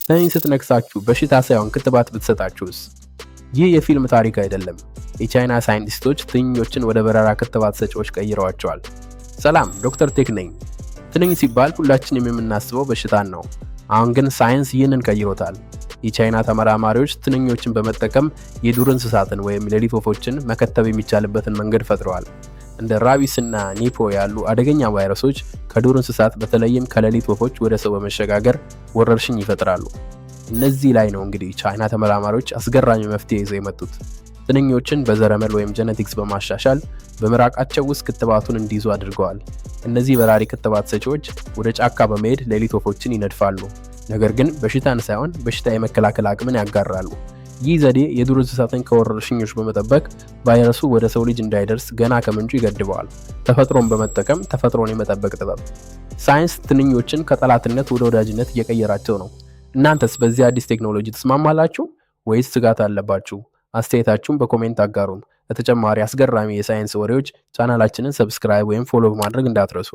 ትንኝ ስትነክሳችሁ በሽታ ሳይሆን ክትባት ብትሰጣችሁስ? ይህ የፊልም ታሪክ አይደለም። የቻይና ሳይንቲስቶች ትንኞችን ወደ በረራ ክትባት ሰጪዎች ቀይረዋቸዋል። ሰላም፣ ዶክተር ቴክ ነኝ። ትንኝ ሲባል ሁላችንም የምናስበው በሽታን ነው። አሁን ግን ሳይንስ ይህንን ቀይሮታል። የቻይና ተመራማሪዎች ትንኞችን በመጠቀም የዱር እንስሳትን ወይም ሌሊት ወፎችን መከተብ የሚቻልበትን መንገድ ፈጥረዋል። እንደ ራቢስ እና ኒፖ ያሉ አደገኛ ቫይረሶች ከዱር እንስሳት በተለይም ከሌሊት ወፎች ወደ ሰው በመሸጋገር ወረርሽኝ ይፈጥራሉ። እነዚህ ላይ ነው እንግዲህ ቻይና ተመራማሪዎች አስገራሚ መፍትሄ ይዘው የመጡት። ትንኞችን በዘረመል ወይም ጄኔቲክስ በማሻሻል በምራቃቸው ውስጥ ክትባቱን እንዲይዙ አድርገዋል። እነዚህ በራሪ ክትባት ሰጪዎች ወደ ጫካ በመሄድ ሌሊት ወፎችን ይነድፋሉ። ነገር ግን በሽታን ሳይሆን በሽታ የመከላከል አቅምን ያጋራሉ። ይህ ዘዴ የዱር እንስሳትን ከወረርሽኞች በመጠበቅ ቫይረሱ ወደ ሰው ልጅ እንዳይደርስ ገና ከምንጩ ይገድበዋል። ተፈጥሮን በመጠቀም ተፈጥሮን የመጠበቅ ጥበብ። ሳይንስ ትንኞችን ከጠላትነት ወደ ወዳጅነት እየቀየራቸው ነው። እናንተስ በዚህ አዲስ ቴክኖሎጂ ትስማማላችሁ ወይስ ስጋት አለባችሁ? አስተያየታችሁን በኮሜንት አጋሩን። ለተጨማሪ አስገራሚ የሳይንስ ወሬዎች ቻናላችንን ሰብስክራይብ ወይም ፎሎ በማድረግ እንዳትረሱ።